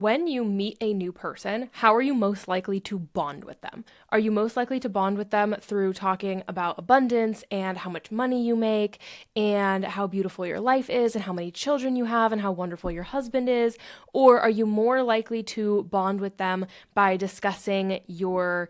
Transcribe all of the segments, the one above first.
When you meet a new person, how are you most likely to bond with them? Are you most likely to bond with them through talking about abundance and how much money you make and how beautiful your life is and how many children you have and how wonderful your husband is? Or are you more likely to bond with them by discussing your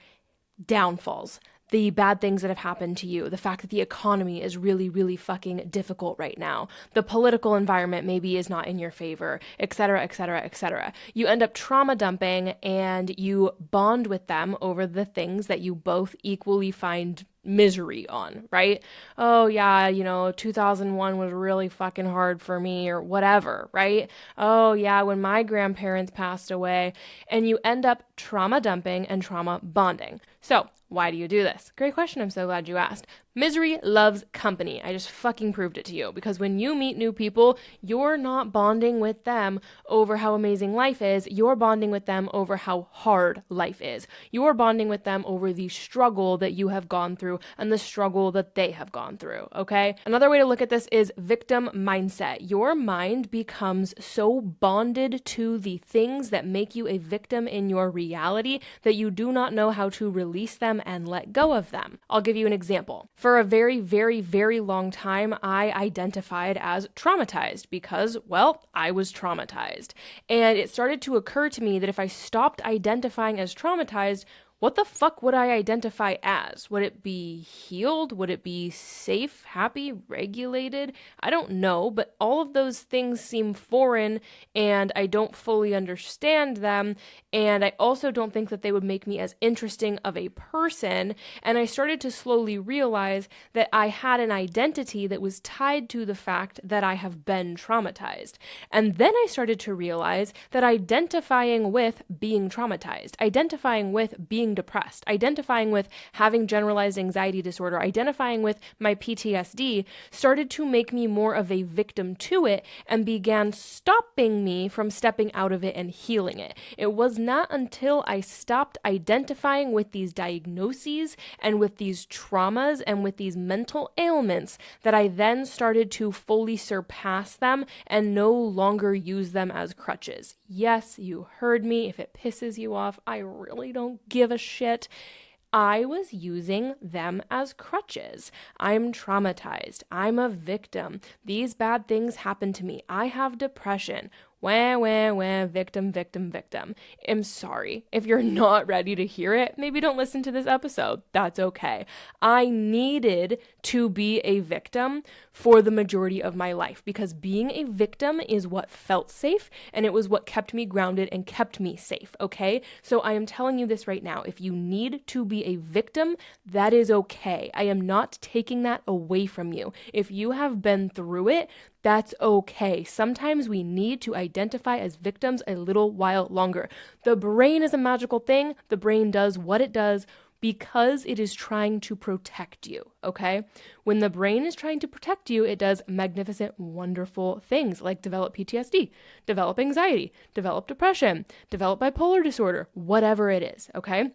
downfalls, the bad things that have happened to you, the fact that the economy is really, really fucking difficult right now, the political environment maybe is not in your favor, etc., etc., etc. You end up trauma dumping and you bond with them over the things that you both equally find misery on, right? Oh yeah, 2001 was really fucking hard for me or whatever, right? Oh yeah, when my grandparents passed away, and you end up trauma dumping and trauma bonding. So, why do you do this? Great question. I'm so glad you asked. Misery loves company. I just fucking proved it to you, because when you meet new people, you're not bonding with them over how amazing life is. You're bonding with them over how hard life is. You're bonding with them over the struggle that you have gone through and the struggle that they have gone through, okay? Another way to look at this is victim mindset. Your mind becomes so bonded to the things that make you a victim in your reality that you do not know how to release them and let go of them. I'll give you an example. For a very, very, very long time, I identified as traumatized because, well, I was traumatized. And it started to occur to me that if I stopped identifying as traumatized, what the fuck would I identify as? Would it be healed? Would it be safe, happy, regulated? I don't know, but all of those things seem foreign and I don't fully understand them. And I also don't think that they would make me as interesting of a person. And I started to slowly realize that I had an identity that was tied to the fact that I have been traumatized. And then I started to realize that identifying with being traumatized, identifying with being depressed, identifying with having generalized anxiety disorder, identifying with my PTSD started to make me more of a victim to it and began stopping me from stepping out of it and healing it. It was not until I stopped identifying with these diagnoses and with these traumas and with these mental ailments that I then started to fully surpass them and no longer use them as crutches. Yes, you heard me. If it pisses you off, I really don't give a shit. I was using them as crutches. I'm traumatized. I'm a victim. These bad things happen to me. I have depression. Wah, wah, wah, victim, victim, victim. I'm sorry. If you're not ready to hear it, maybe don't listen to this episode. That's okay. I needed to be a victim for the majority of my life because being a victim is what felt safe and it was what kept me grounded and kept me safe, okay? So I am telling you this right now. If you need to be a victim, that is okay. I am not taking that away from you. If you have been through it, that's okay. Sometimes we need to identify as victims a little while longer. The brain is a magical thing. The brain does what it does because it is trying to protect you, okay? When the brain is trying to protect you, it does magnificent, wonderful things like develop PTSD, develop anxiety, develop depression, develop bipolar disorder, whatever it is, okay?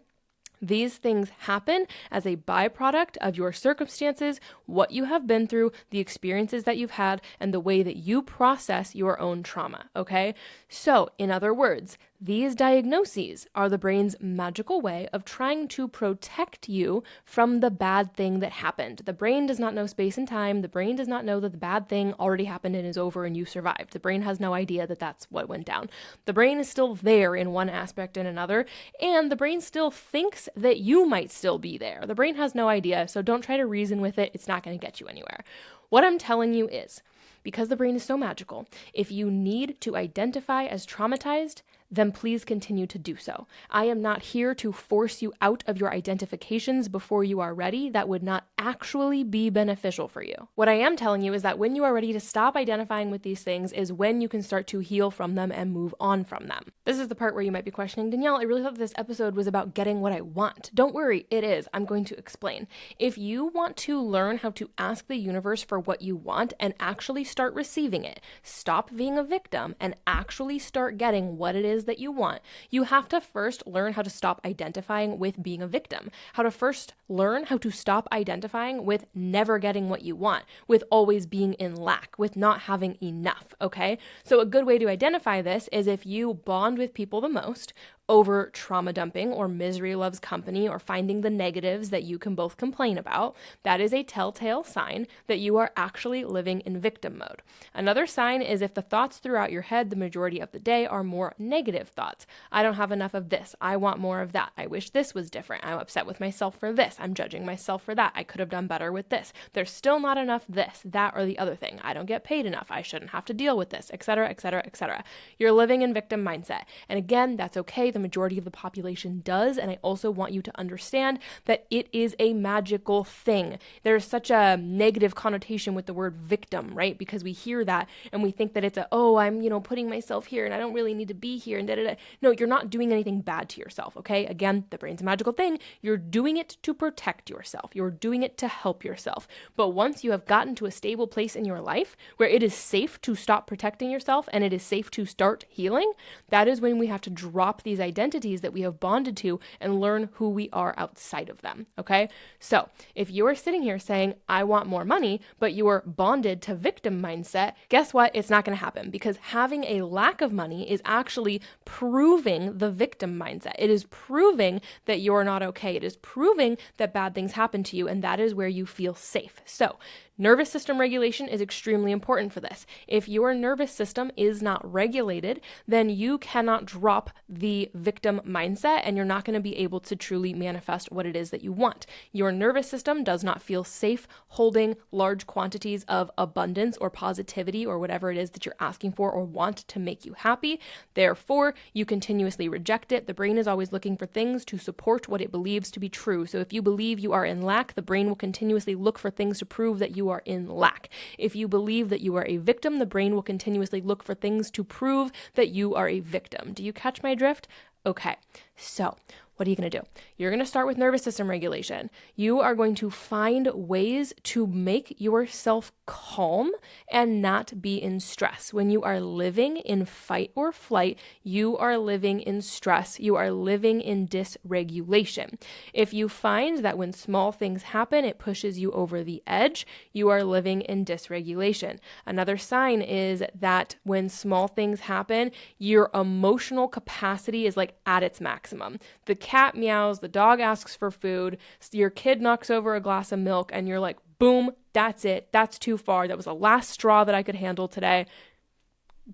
These things happen as a byproduct of your circumstances, what you have been through, the experiences that you've had, and the way that you process your own trauma, okay? So, in other words, these diagnoses are the brain's magical way of trying to protect you from the bad thing that happened. The brain does not know space and time. The brain does not know that the bad thing already happened and is over and you survived. The brain has no idea that that's what went down. The brain is still there in one aspect and another, and the brain still thinks that you might still be there. The brain has no idea, so don't try to reason with it. It's not going to get you anywhere. What I'm telling you is, because the brain is so magical, if you need to identify as traumatized, then please continue to do so. I am not here to force you out of your identifications before you are ready. That would not actually be beneficial for you. What I am telling you is that when you are ready to stop identifying with these things is when you can start to heal from them and move on from them. This is the part where you might be questioning, Danielle, I really thought this episode was about getting what I want. Don't worry, it is. I'm going to explain. If you want to learn how to ask the universe for what you want and actually start receiving it, stop being a victim and actually start getting what it is is that you want, you have to first learn how to stop identifying with being a victim, how to first learn how to stop identifying with never getting what you want, with always being in lack, with not having enough, okay? So a good way to identify this is if you bond with people the most over trauma dumping or misery loves company or finding the negatives that you can both complain about, that is a telltale sign that you are actually living in victim mode. Another sign is if the thoughts throughout your head the majority of the day are more negative thoughts. I don't have enough of this. I want more of that. I wish this was different. I'm upset with myself for this. I'm judging myself for that. I could have done better with this. There's still not enough this, that, or the other thing. I don't get paid enough. I shouldn't have to deal with this, etc., etc., etc. You're living in victim mindset. And again, that's okay. The majority of the population does. And I also want you to understand that it is a magical thing. There's such a negative connotation with the word victim, right? Because we hear that and we think that it's I'm, putting myself here and I don't really need to be here and da-da-da. No, you're not doing anything bad to yourself, okay? Again, the brain's a magical thing. You're doing it to protect yourself. You're doing it to help yourself. But once you have gotten to a stable place in your life where it is safe to stop protecting yourself and it is safe to start healing, that is when we have to drop these identities that we have bonded to and learn who we are outside of them, okay? So if you are sitting here saying, I want more money, but you are bonded to victim mindset, guess what? It's not going to happen because having a lack of money is actually proving the victim mindset. It is proving that you're not okay. It is proving that bad things happen to you, and that is where you feel safe. So nervous system regulation is extremely important for this. If your nervous system is not regulated, then you cannot drop the victim mindset and you're not going to be able to truly manifest what it is that you want. Your nervous system does not feel safe holding large quantities of abundance or positivity or whatever it is that you're asking for or want to make you happy. Therefore, you continuously reject it. The brain is always looking for things to support what it believes to be true. So if you believe you are in lack, the brain will continuously look for things to prove that you are in lack. If you believe that you are a victim, the brain will continuously look for things to prove that you are a victim. Do you catch my drift? Okay, so what are you going to do? You're going to start with nervous system regulation. You are going to find ways to make yourself calm and not be in stress. When you are living in fight or flight, you are living in stress. You are living in dysregulation. If you find that when small things happen, it pushes you over the edge, you are living in dysregulation. Another sign is that when small things happen, your emotional capacity is like at its maximum. The cat meows, the dog asks for food, your kid knocks over a glass of milk, and you're like, boom, that's it. That's too far. That was the last straw that I could handle today.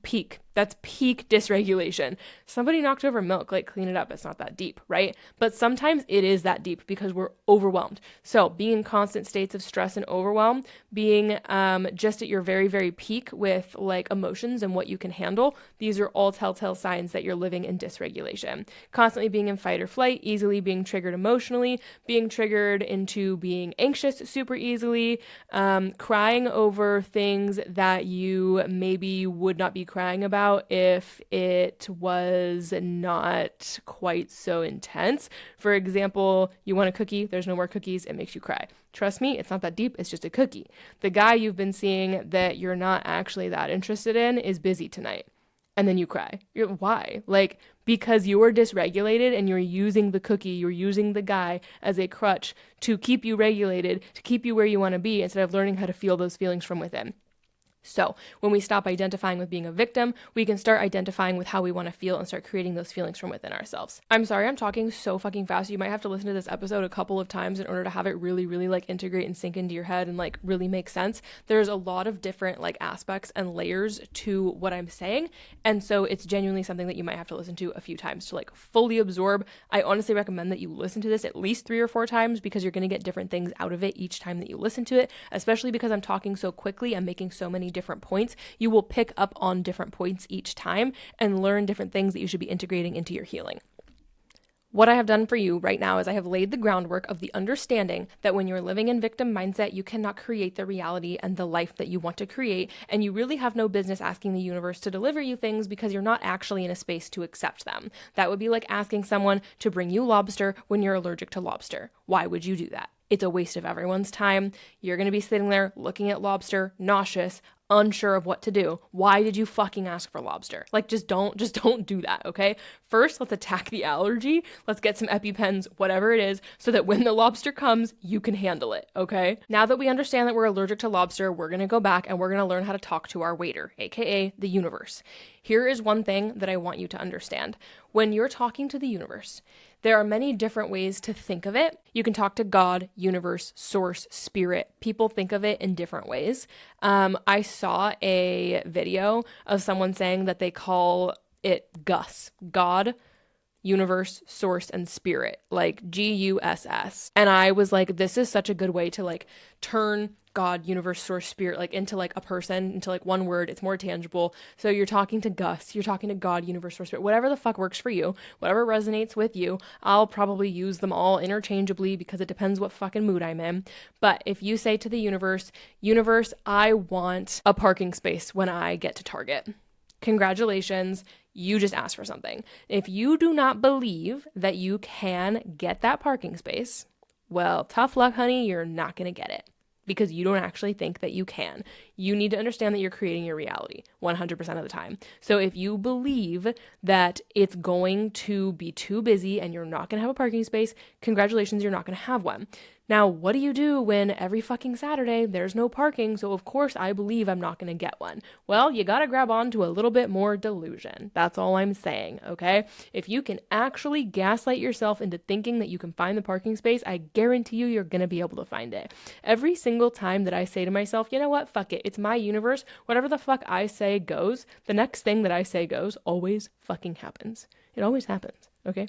Peak. That's peak dysregulation. Somebody knocked over milk, like clean it up. It's not that deep, right? But sometimes it is that deep because we're overwhelmed. So being in constant states of stress and overwhelm, being just at your very, very peak with like emotions and what you can handle, these are all telltale signs that you're living in dysregulation. Constantly being in fight or flight, easily being triggered emotionally, being triggered into being anxious super easily, crying over things that you maybe would not be crying about if it was not quite so intense. For example, you want a cookie, there's no more cookies, it makes you cry. Trust me, it's not that deep, it's just a cookie. The guy you've been seeing that you're not actually that interested in is busy tonight. And then you cry. Why? Like, because you are dysregulated and you're using the cookie, you're using the guy as a crutch to keep you regulated, to keep you where you want to be instead of learning how to feel those feelings from within. So when we stop identifying with being a victim, we can start identifying with how we want to feel and start creating those feelings from within ourselves. I'm sorry, I'm talking so fucking fast. You might have to listen to this episode a couple of times in order to have it really, really like integrate and sink into your head and like really make sense. There's a lot of different like aspects and layers to what I'm saying. And so it's genuinely something that you might have to listen to a few times to like fully absorb. I honestly recommend that you listen to this at least 3 or 4 times because you're going to get different things out of it each time that you listen to it, especially because I'm talking so quickly and making so many different points. You will pick up on different points each time and learn different things that you should be integrating into your healing. What I have done for you right now is I have laid the groundwork of the understanding that when you're living in victim mindset, you cannot create the reality and the life that you want to create, and you really have no business asking the universe to deliver you things because you're not actually in a space to accept them. That would be like asking someone to bring you lobster when you're allergic to lobster. Why would you do that? It's a waste of everyone's time. You're going to be sitting there looking at lobster, nauseous, unsure of what to do, why did you fucking ask for lobster? Like, just don't do that, okay? First, let's attack the allergy. Let's get some EpiPens, whatever it is, so that when the lobster comes, you can handle it, okay? Now that we understand that we're allergic to lobster, we're gonna go back and we're gonna learn how to talk to our waiter, aka the universe. Here is one thing that I want you to understand. When you're talking to the universe, there are many different ways to think of it. You can talk to God, universe, source, spirit. People think of it in different ways. I saw a video of someone saying that they call it Gus, God, universe, source, and spirit, like GUSS. And I was like, this is such a good way to like turn God, universe, source, spirit, like into like a person, into like one word. It's more tangible. So you're talking to Gus, you're talking to God, universe, source, spirit, whatever the fuck works for you, whatever resonates with you. I'll probably use them all interchangeably because it depends what fucking mood I'm in. But if you say to the universe, I want a parking space when I get to Target. Congratulations, you just asked for something. If you do not believe that you can get that parking space, well, tough luck, honey, you're not going to get it because you don't actually think that you can. You need to understand that you're creating your reality 100% of the time. So if you believe that it's going to be too busy and you're not going to have a parking space, congratulations, you're not going to have one. Now, what do you do when every fucking Saturday there's no parking, so of course I believe I'm not going to get one? Well, you got to grab on to a little bit more delusion. That's all I'm saying, okay? If you can actually gaslight yourself into thinking that you can find the parking space, I guarantee you you're going to be able to find it. Every single time that I say to myself, you know what, fuck it, it's my universe, whatever the fuck I say goes, the next thing that I say goes always fucking happens. It always happens, okay?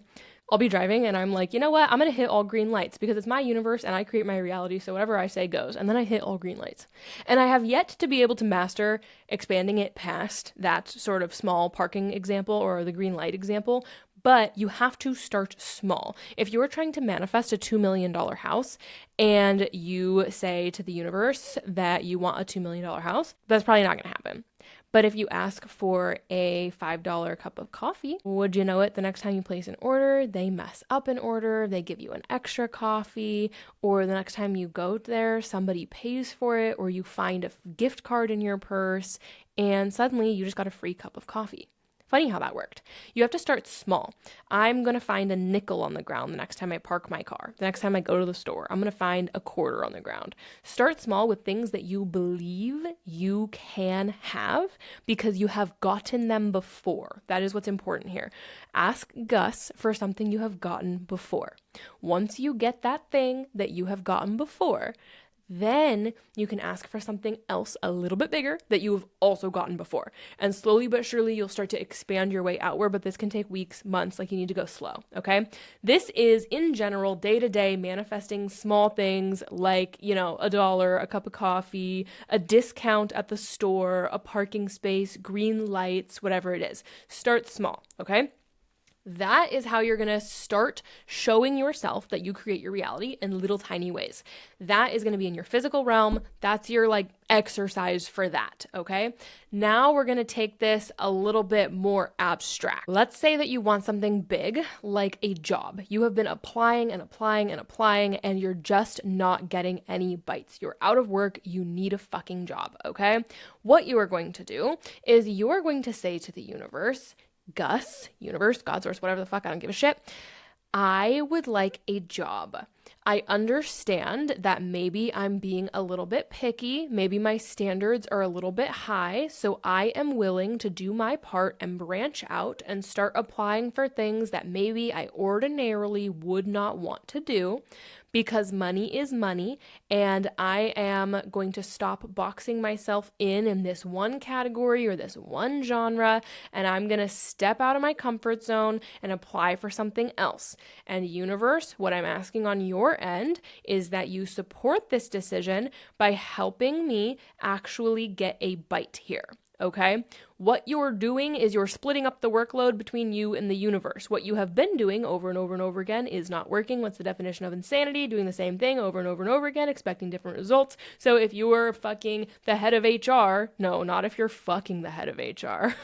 I'll be driving and I'm like, you know what? I'm going to hit all green lights because it's my universe and I create my reality. So whatever I say goes. And then I hit all green lights. And I have yet to be able to master expanding it past that sort of small parking example or the green light example. But you have to start small. If you're trying to manifest a $2 million house and you say to the universe that you want a $2 million house, that's probably not going to happen. But if you ask for a $5 cup of coffee, would you know it, the next time you place an order, they mess up an order, they give you an extra coffee, or the next time you go there, somebody pays for it, or you find a gift card in your purse, and suddenly you just got a free cup of coffee. Funny how that worked. You have to start small. I'm going to find a nickel on the ground the next time I park my car. The next time I go to the store, I'm going to find a quarter on the ground. Start small with things that you believe you can have because you have gotten them before. That is what's important here. Ask Gus for something you have gotten before. Once you get that thing that you have gotten before, then you can ask for something else a little bit bigger that you've also gotten before. And slowly but surely, you'll start to expand your way outward, but this can take weeks, months, like you need to go slow, okay? This is, in general, day-to-day manifesting small things like, $1, a cup of coffee, a discount at the store, a parking space, green lights, whatever it is. Start small, okay? That is how you're going to start showing yourself that you create your reality in little tiny ways. That is going to be in your physical realm. That's your exercise for that, okay? Now we're going to take this a little bit more abstract. Let's say that you want something big, like a job. You have been applying and applying and applying, and you're just not getting any bites. You're out of work. You need a fucking job, okay? What you are going to do is you are going to say to the universe, Gus, universe, God, source, whatever the fuck, I don't give a shit. I would like a job. I understand that maybe I'm being a little bit picky. Maybe my standards are a little bit high. So I am willing to do my part and branch out and start applying for things that maybe I ordinarily would not want to do. Because money is money, and I am going to stop boxing myself in this one category or this one genre, and I'm going to step out of my comfort zone and apply for something else. And universe, what I'm asking on your end is that you support this decision by helping me actually get a bite here. Okay? What you're doing is you're splitting up the workload between you and the universe. What you have been doing over and over and over again is not working. What's the definition of insanity? Doing the same thing over and over and over again, expecting different results. So if you were fucking the head of HR, no, not if you're fucking the head of HR.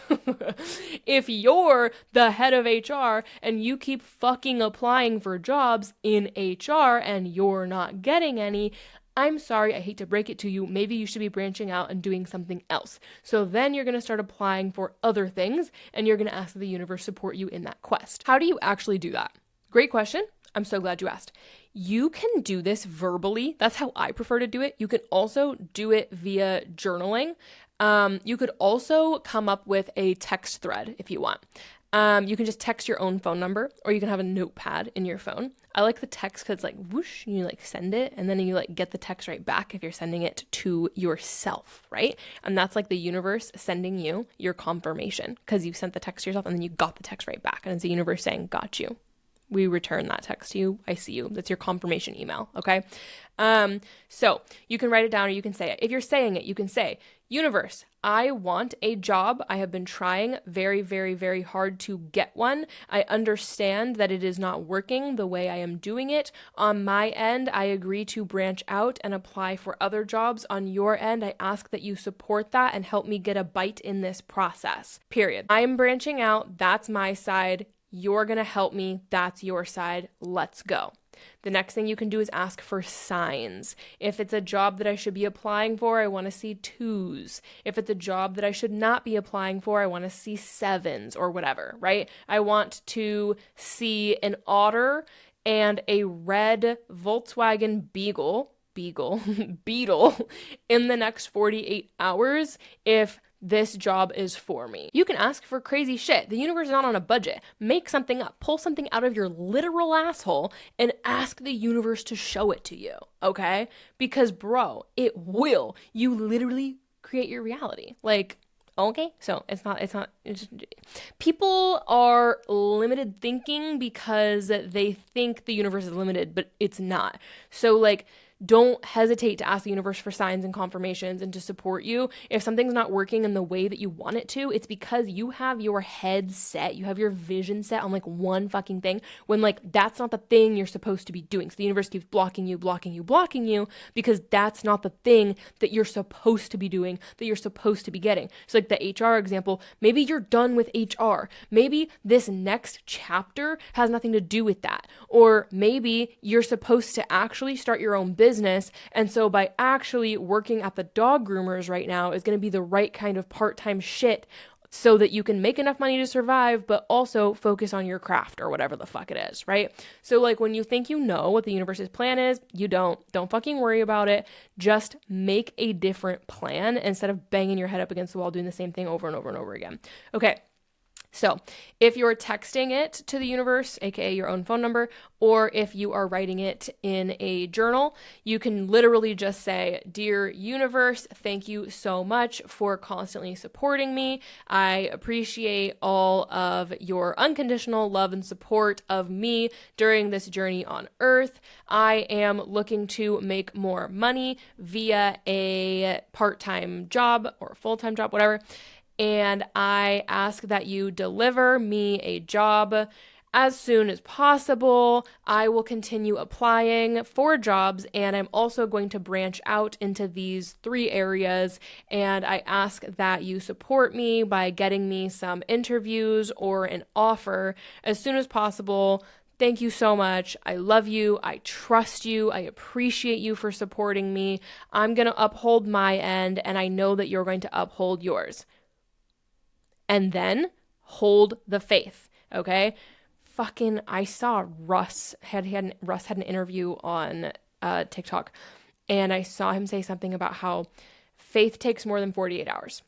If you're the head of HR and you keep fucking applying for jobs in HR and you're not getting any, I'm sorry, I hate to break it to you, maybe you should be branching out and doing something else. So then you're going to start applying for other things, and you're going to ask the universe support you in that quest. How do you actually do that? Great question. I'm so glad you asked. You can do this verbally. That's how I prefer to do it. You can also do it via journaling. You could also come up with a text thread if you want. You can just text your own phone number, or you can have a notepad in your phone. I like the text because it's like whoosh, and you like send it, and then you like get the text right back if you're sending it to yourself, right? And that's like the universe sending you your confirmation because you sent the text to yourself and then you got the text right back. And it's the universe saying, got you. We return that text to you. I see you. That's your confirmation email. Okay. So you can write it down or you can say it. If you're saying it, you can say, universe, I want a job. I have been trying very, very, very hard to get one. I understand that it is not working the way I am doing it. On my end, I agree to branch out and apply for other jobs. On your end, I ask that you support that and help me get a bite in this process. Period. I am branching out. That's my side. You're going to help me. That's your side. Let's go. The next thing you can do is ask for signs. If it's a job that I should be applying for, I want to see 2s. If it's a job that I should not be applying for, I want to see 7s or whatever, right? I want to see an otter and a red Volkswagen Beetle in the next 48 hours if this job is for me. You can ask for crazy shit. The universe is not on a budget. Make something up. Pull something out of your literal asshole and ask the universe to show it to you, okay? Because, bro, it will. You literally create your reality. Like, okay? So it's people are limited thinking because they think the universe is limited, but it's not. So, like, don't hesitate to ask the universe for signs and confirmations and to support you. If something's not working in the way that you want it to, it's because you have your head set, you have your vision set on like one fucking thing when like that's not the thing you're supposed to be doing. So the universe keeps blocking you because that's not the thing that you're supposed to be doing, that you're supposed to be getting. So like the HR example, maybe you're done with HR. Maybe this next chapter has nothing to do with that. Or maybe you're supposed to actually start your own business. And so by actually working at the dog groomers right now is going to be the right kind of part-time shit so that you can make enough money to survive, but also focus on your craft or whatever the fuck it is, right? So like when you think you know what the universe's plan is, you don't fucking worry about it. Just make a different plan instead of banging your head up against the wall doing the same thing over and over and over again. Okay. So if you're texting it to the universe, aka your own phone number, or if you are writing it in a journal, you can literally just say, Dear universe, thank you so much for constantly supporting me. I appreciate all of your unconditional love and support of me during this journey on earth. I am looking to make more money via a part-time job or a full-time job, whatever. And I ask that you deliver me a job as soon as possible. I will continue applying for jobs, and I'm also going to branch out into these 3 areas. And I ask that you support me by getting me some interviews or an offer as soon as possible. Thank you so much. I love you. I trust you. I appreciate you for supporting me. I'm going to uphold my end, and I know that you're going to uphold yours. And then hold the faith, okay? I saw Russ had an interview on TikTok, and I saw him say something about how faith takes more than 48 hours.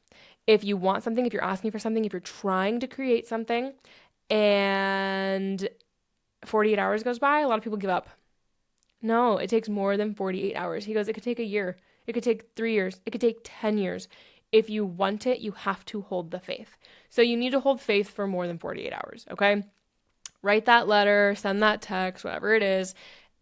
If you want something, if you're asking for something, if you're trying to create something, and 48 hours goes by, a lot of people give up. No, it takes more than 48 hours. He goes, it could take a year. It could take 3 years. It could take 10 years. If you want it, you have to hold the faith. So you need to hold faith for more than 48 hours, okay? Write that letter, send that text, whatever it is,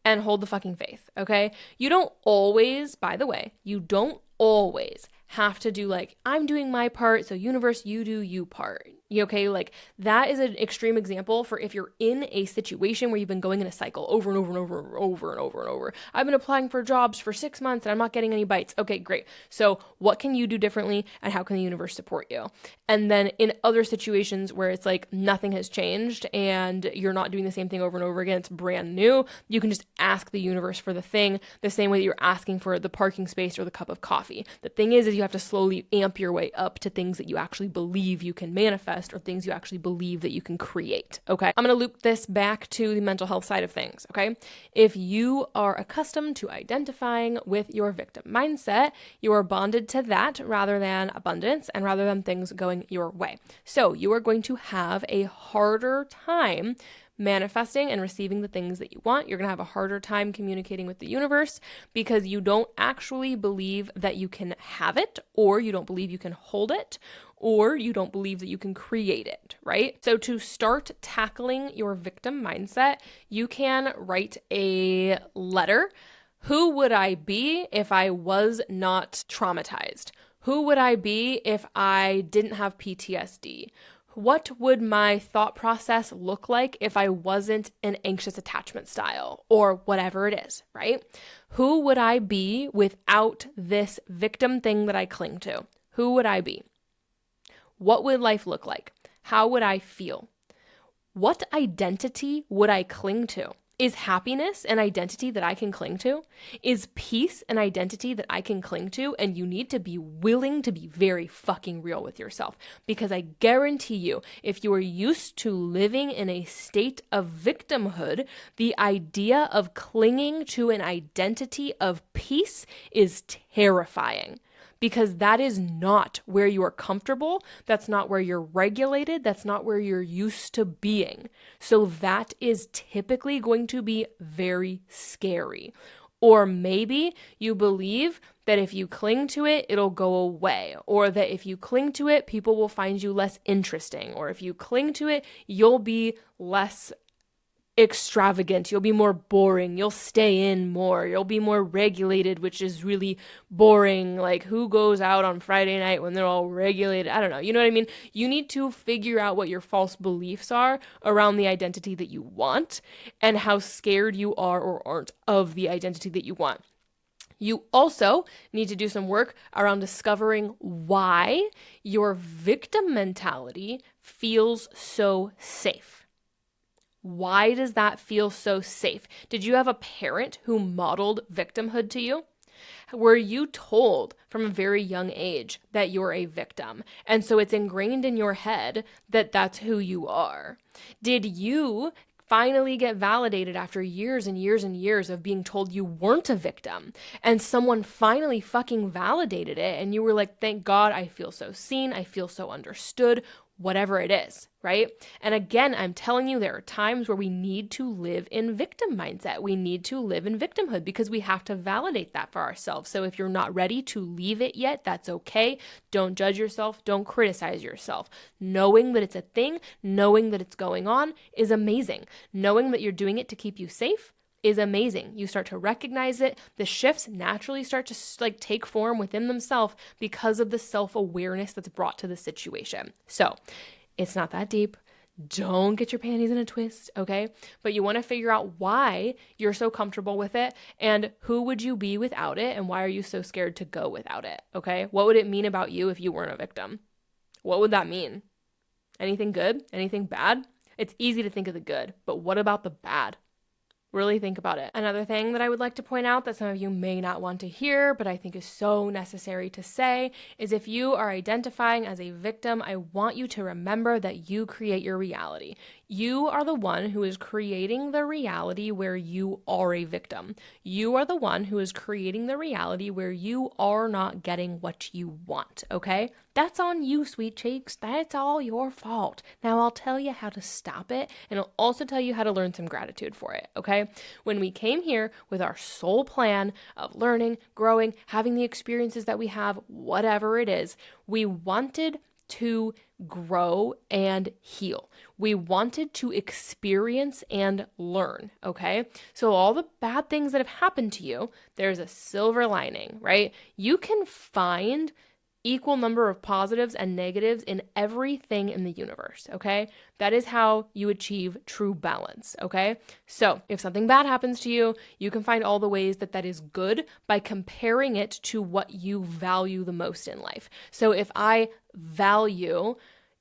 and hold the fucking faith, okay? You don't always, by the way, you don't always have to do like, I'm doing my part, so universe, you do you part. Okay, like that is an extreme example for if you're in a situation where you've been going in a cycle over and over and over and over and over and over. I've been applying for jobs for 6 months and I'm not getting any bites. Okay, great. So what can you do differently and how can the universe support you? And then in other situations where it's like nothing has changed and you're not doing the same thing over and over again, it's brand new, you can just ask the universe for the thing the same way that you're asking for the parking space or the cup of coffee. The thing is you have to slowly amp your way up to things that you actually believe you can manifest or things you actually believe that you can create, okay? I'm going to loop this back to the mental health side of things, okay? If you are accustomed to identifying with your victim mindset, you are bonded to that rather than abundance and rather than things going your way. So you are going to have a harder time manifesting and receiving the things that you want. You're going to have a harder time communicating with the universe because you don't actually believe that you can have it, or you don't believe you can hold it, or you don't believe that you can create it, right? So to start tackling your victim mindset, you can write a letter. Who would I be if I was not traumatized? Who would I be if I didn't have PTSD? What would my thought process look like if I wasn't an anxious attachment style or whatever it is, right? Who would I be without this victim thing that I cling to? Who would I be? What would life look like? How would I feel? What identity would I cling to? Is happiness an identity that I can cling to? Is peace an identity that I can cling to? And you need to be willing to be very fucking real with yourself, because I guarantee you, if you are used to living in a state of victimhood, the idea of clinging to an identity of peace is terrifying. Because that is not where you are comfortable. That's not where you're regulated. That's not where you're used to being. So that is typically going to be very scary. Or maybe you believe that if you cling to it, it'll go away. Or that if you cling to it, people will find you less interesting. Or if you cling to it, you'll be less extravagant, you'll be more boring, you'll stay in more, you'll be more regulated, which is really boring. Like, who goes out on Friday night when they're all regulated? I don't know, you know what I mean? You need to figure out what your false beliefs are around the identity that you want and how scared you are or aren't of the identity that you want. You also need to do some work around discovering why your victim mentality feels so safe. Why does that feel so safe? Did you have a parent who modeled victimhood to you? Were you told from a very young age that you're a victim? And so it's ingrained in your head that that's who you are. Did you finally get validated after years and years and years of being told you weren't a victim, and someone finally fucking validated it and you were like, thank God, I feel so seen, I feel so understood, whatever it is, right? And again, I'm telling you, there are times where we need to live in victim mindset. We need to live in victimhood because we have to validate that for ourselves. So if you're not ready to leave it yet, that's okay. Don't judge yourself. Don't criticize yourself. Knowing that it's a thing, knowing that it's going on is amazing. Knowing that you're doing it to keep you safe is amazing. You start to recognize it. The shifts naturally start to take form within themselves because of the self-awareness that's brought to the situation. So it's not that deep. Don't get your panties in a twist, okay? But you want to figure out why you're so comfortable with it and who would you be without it and why are you so scared to go without it, okay? What would it mean about you if you weren't a victim? What would that mean? Anything good? Anything bad? It's easy to think of the good, but what about the bad? Really think about it. Another thing that I would like to point out that some of you may not want to hear, but I think is so necessary to say, is if you are identifying as a victim, I want you to remember that you create your reality. You are the one who is creating the reality where you are a victim. You are the one who is creating the reality where you are not getting what you want, okay? That's on you, sweet cheeks. That's all your fault. Now I'll tell you how to stop it, and I'll also tell you how to learn some gratitude for it, okay? When we came here with our sole plan of learning, growing, having the experiences that we have, whatever it is, we wanted to grow and heal. We wanted to experience and learn, okay? So all the bad things that have happened to you, there's a silver lining, right? You can find equal number of positives and negatives in everything in the universe, okay? That is how you achieve true balance, okay? So if something bad happens to you, you can find all the ways that that is good by comparing it to what you value the most in life. So if I value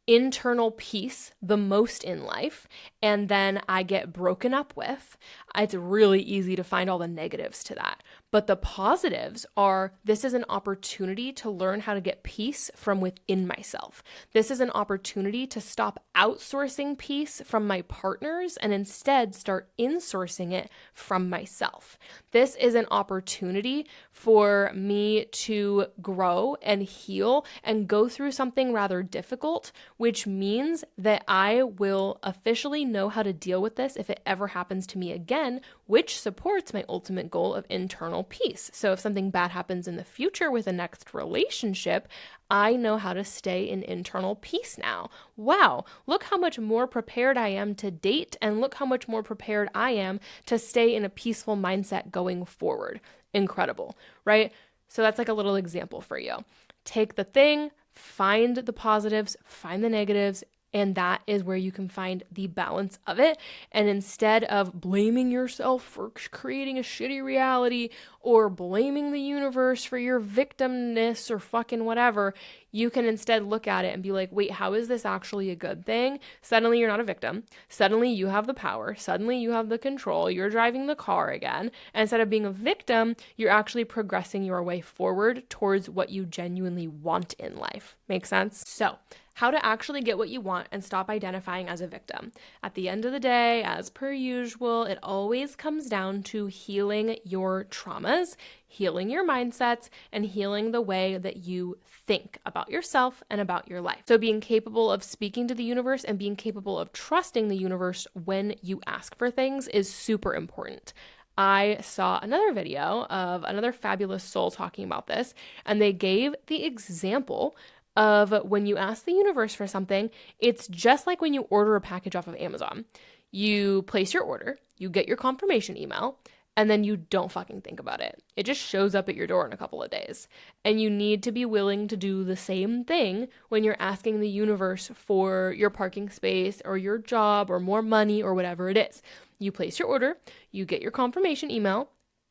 internal peace the most in life, and then I get broken up with, it's really easy to find all the negatives to that. But the positives are, this is an opportunity to learn how to get peace from within myself. This is an opportunity to stop outsourcing peace from my partners and instead start insourcing it from myself. This is an opportunity for me to grow and heal and go through something rather difficult, which means that I will officially know how to deal with this if it ever happens to me again, which supports my ultimate goal of internal peace. So if something bad happens in the future with the next relationship, I know how to stay in internal peace now. Wow, look how much more prepared I am to date, and look how much more prepared I am to stay in a peaceful mindset going forward. Incredible, right? So that's like a little example for you. Take the thing, find the positives, find the negatives, and that is where you can find the balance of it. And instead of blaming yourself for creating a shitty reality or blaming the universe for your victimness or fucking whatever, you can instead look at it and be like, wait, how is this actually a good thing? Suddenly you're not a victim. Suddenly you have the power. Suddenly you have the control. You're driving the car again. And instead of being a victim, you're actually progressing your way forward towards what you genuinely want in life. Make sense? So, how to actually get what you want and stop identifying as a victim. At the end of the day, as per usual, it always comes down to healing your traumas, healing your mindsets, and healing the way that you think about yourself and about your life. So being capable of speaking to the universe and being capable of trusting the universe when you ask for things is super important. I saw another video of another fabulous soul talking about this, and they gave the example of when you ask the universe for something, it's just like when you order a package off of Amazon. You place your order, you get your confirmation email, and then you don't fucking think about it. It just shows up at your door in a couple of days. And you need to be willing to do the same thing when you're asking the universe for your parking space or your job or more money or whatever it is. You place your order, you get your confirmation email,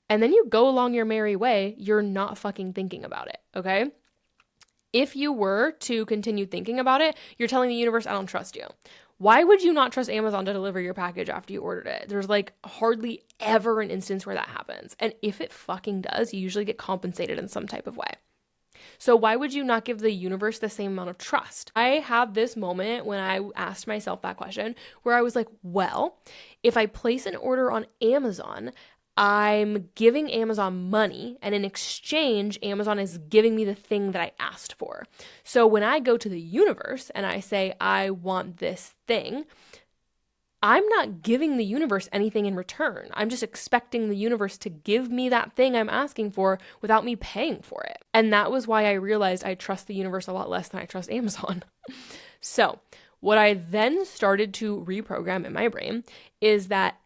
and then you go along your merry way. You're not fucking thinking about it, okay? If you were to continue thinking about it, you're telling the universe, I don't trust you. Why would you not trust Amazon to deliver your package after you ordered it? There's like hardly ever an instance where that happens. And if it fucking does, you usually get compensated in some type of way. So why would you not give the universe the same amount of trust? I had this moment when I asked myself that question where I was like, well, if I place an order on Amazon, I'm giving Amazon money, and in exchange, Amazon is giving me the thing that I asked for. So when I go to the universe and I say, I want this thing, I'm not giving the universe anything in return. I'm just expecting the universe to give me that thing I'm asking for without me paying for it. And that was why I realized I trust the universe a lot less than I trust Amazon. So what I then started to reprogram in my brain is that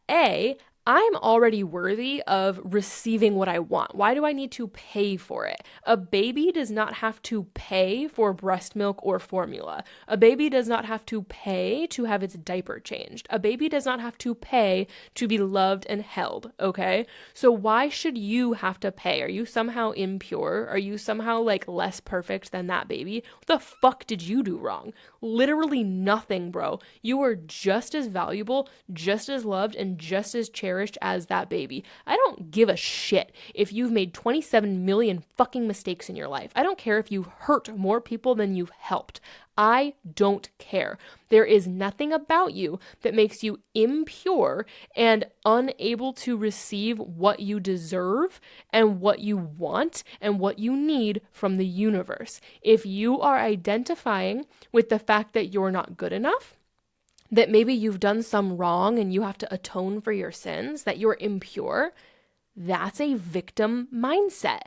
I'm already worthy of receiving what I want. Why do I need to pay for it? A baby does not have to pay for breast milk or formula. A baby does not have to pay to have its diaper changed. A baby does not have to pay to be loved and held, okay? So why should you have to pay? Are you somehow impure? Are you somehow like less perfect than that baby? What the fuck did you do wrong? Literally nothing, bro. You are just as valuable, just as loved, and just as cherished as that baby. I don't give a shit if you've made 27 million fucking mistakes in your life. I don't care if you hurt more people than you've helped. I don't care. There is nothing about you that makes you impure and unable to receive what you deserve and what you want and what you need from the universe. If you are identifying with the fact that you're not good enough, that maybe you've done some wrong and you have to atone for your sins, that you're impure, that's a victim mindset.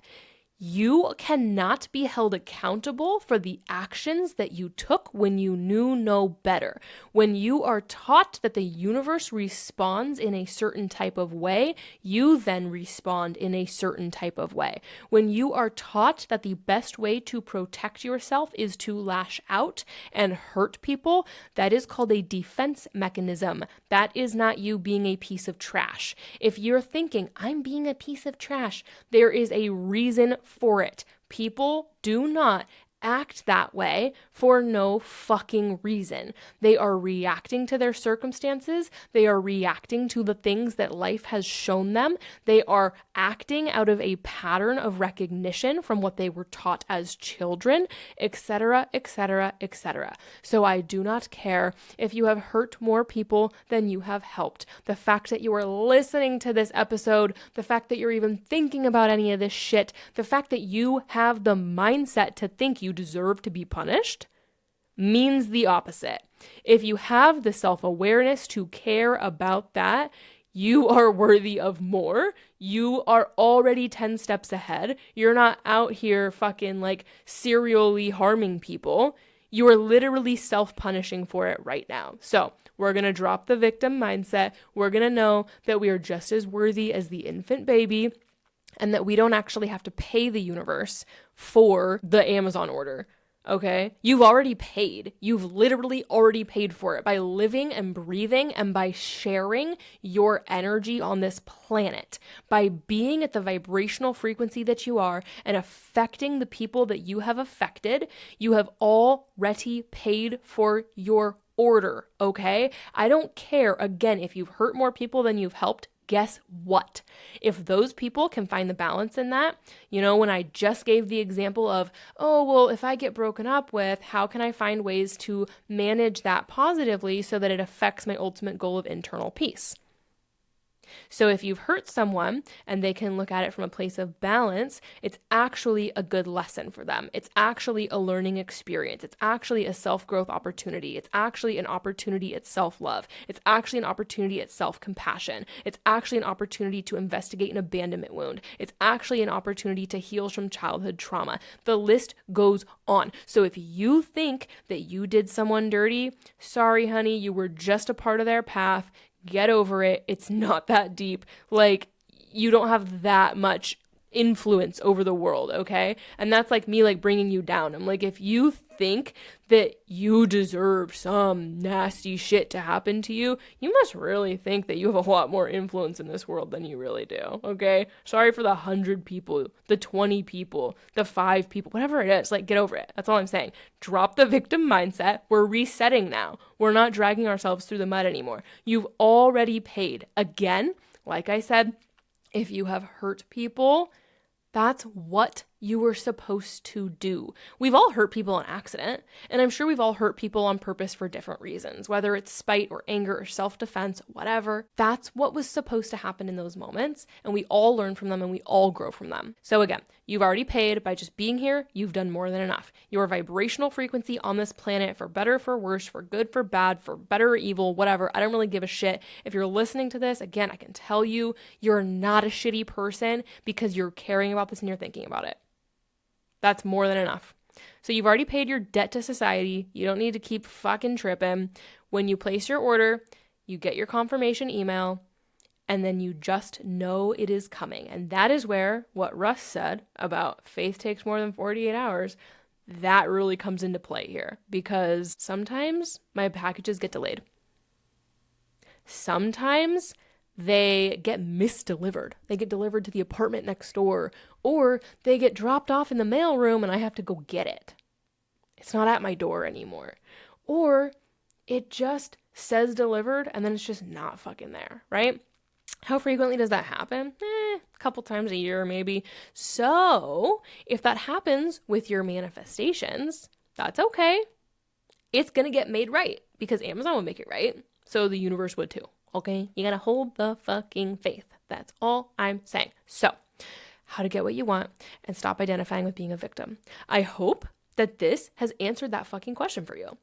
You cannot be held accountable for the actions that you took when you knew no better. When you are taught that the universe responds in a certain type of way, you then respond in a certain type of way. When you are taught that the best way to protect yourself is to lash out and hurt people, that is called a defense mechanism. That is not you being a piece of trash. If you're thinking, I'm being a piece of trash, there is a reason for it. People do not act that way for no fucking reason. They are reacting to their circumstances. They are reacting to the things that life has shown them. They are acting out of a pattern of recognition from what they were taught as children, etc., etc., etc. So I do not care if you have hurt more people than you have helped. The fact that you are listening to this episode, the fact that you're even thinking about any of this shit, the fact that you have the mindset to think you deserve to be punished means the opposite. If you have the self-awareness to care about that, you are worthy of more. You are already 10 steps ahead. You're not out here fucking like serially harming people. You are literally self-punishing for it right now. So we're going to drop the victim mindset. We're going to know that we are just as worthy as the infant baby, and that we don't actually have to pay the universe for the Amazon order, okay? You've already paid. You've literally already paid for it by living and breathing and by sharing your energy on this planet. By being at the vibrational frequency that you are and affecting the people that you have affected, you have already paid for your order, okay? I don't care, again, if you've hurt more people than you've helped. Guess what? If those people can find the balance in that, when I just gave the example of, oh, well, if I get broken up with, how can I find ways to manage that positively so that it affects my ultimate goal of internal peace? So if you've hurt someone and they can look at it from a place of balance, it's actually a good lesson for them. It's actually a learning experience. It's actually a self-growth opportunity. It's actually an opportunity at self-love. It's actually an opportunity at self-compassion. It's actually an opportunity to investigate an abandonment wound. It's actually an opportunity to heal from childhood trauma. The list goes on. So if you think that you did someone dirty, sorry, honey, you were just a part of their path. Get over it. It's not that deep. Like, you don't have that much influence over the world, okay? And that's like me, like, bringing you down. I'm like, if you think that you deserve some nasty shit to happen to you, you must really think that you have a lot more influence in this world than you really do, okay? Sorry for the 100 people, the 20 people, the 5 people, whatever it is. Like, get over it. That's all I'm saying. Drop the victim mindset. We're resetting now. We're not dragging ourselves through the mud anymore. You've already paid. Again, like I said, if you have hurt people, that's what you were supposed to do. We've all hurt people on accident, and I'm sure we've all hurt people on purpose for different reasons, whether it's spite or anger or self-defense, whatever. That's what was supposed to happen in those moments, and we all learn from them and we all grow from them. So again, you've already paid by just being here. You've done more than enough. Your vibrational frequency on this planet, for better, for worse, for good, for bad, for better or evil, whatever, I don't really give a shit. If you're listening to this, again, I can tell you, you're not a shitty person because you're caring about this and you're thinking about it. That's more than enough. So you've already paid your debt to society. You don't need to keep fucking tripping. When you place your order, you get your confirmation email, and then you just know it is coming. And that is where what Russ said about faith takes more than 48 hours, that really comes into play here. Because sometimes my packages get delayed. Sometimes they get misdelivered. They get delivered to the apartment next door, or they get dropped off in the mailroom and I have to go get it. It's not at my door anymore. Or it just says delivered and then it's just not fucking there, right? How frequently does that happen? A couple times a year maybe. So if that happens with your manifestations, that's okay. It's going to get made right because Amazon would make it right. So the universe would too. Okay, you gotta hold the fucking faith. That's all I'm saying. So, how to get what you want and stop identifying with being a victim. I hope that this has answered that fucking question for you.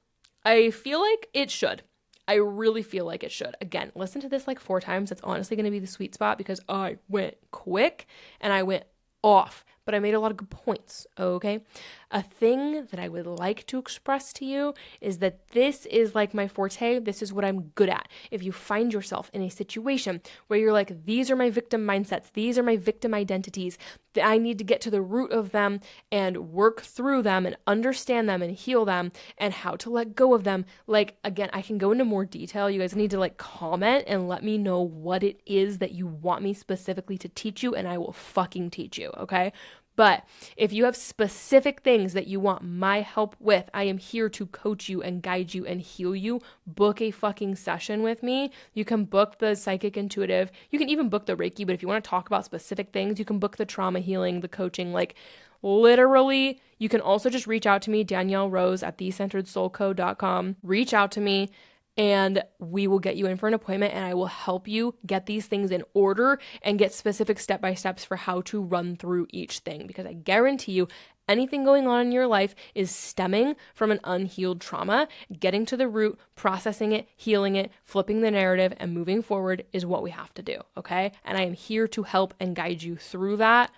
I feel like it should. I really feel like it should. Again, listen to this like 4 times. That's honestly gonna be the sweet spot because I went quick and I went off. but I made a lot of good points, okay? A thing that I would like to express to you is that this is like my forte. This is what I'm good at. If you find yourself in a situation where you're like, these are my victim mindsets, these are my victim identities, that I need to get to the root of them and work through them and understand them and heal them and how to let go of them. Like, again, I can go into more detail. You guys need to like comment and let me know what it is that you want me specifically to teach you, and I will fucking teach you, okay? But if you have specific things that you want my help with, I am here to coach you and guide you and heal you. Book a fucking session with me. You can book the psychic intuitive. You can even book the Reiki, but if you want to talk about specific things, you can book the trauma healing, the coaching, like literally. You can also just reach out to me, Danielle Rose at thecenteredsoulco.com. Reach out to me and we will get you in for an appointment, and I will help you get these things in order and get specific step-by-steps for how to run through each thing, because I guarantee you anything going on in your life is stemming from an unhealed trauma. Getting to the root, processing it, healing it, flipping the narrative, and moving forward is what we have to do, okay? And I am here to help and guide you through that.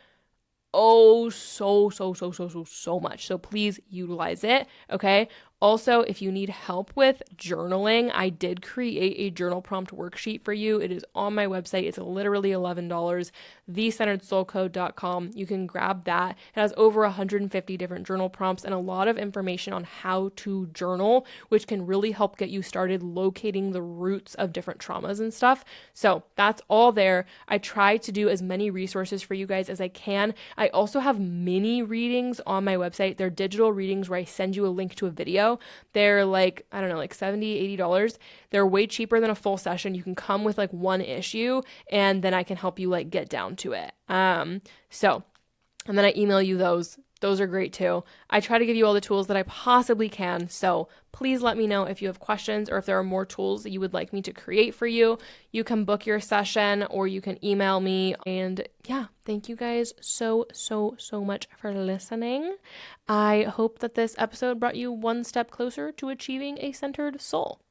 Oh, so much. So please utilize it, okay? Also, if you need help with journaling, I did create a journal prompt worksheet for you. It is on my website. It's literally $11, thecenteredsoulco.com. You can grab that. It has over 150 different journal prompts and a lot of information on how to journal, which can really help get you started locating the roots of different traumas and stuff. So that's all there. I try to do as many resources for you guys as I can. I also have mini readings on my website. They're digital readings where I send you a link to a video. They're like, I don't know, like $70, $80. They're way cheaper than a full session. You can come with like one issue and then I can help you like get down to it. And then I email you those. Those are great too. I try to give you all the tools that I possibly can. So please let me know if you have questions or if there are more tools that you would like me to create for you. You can book your session or you can email me. And yeah, thank you guys so much for listening. I hope that this episode brought you one step closer to achieving a centered soul.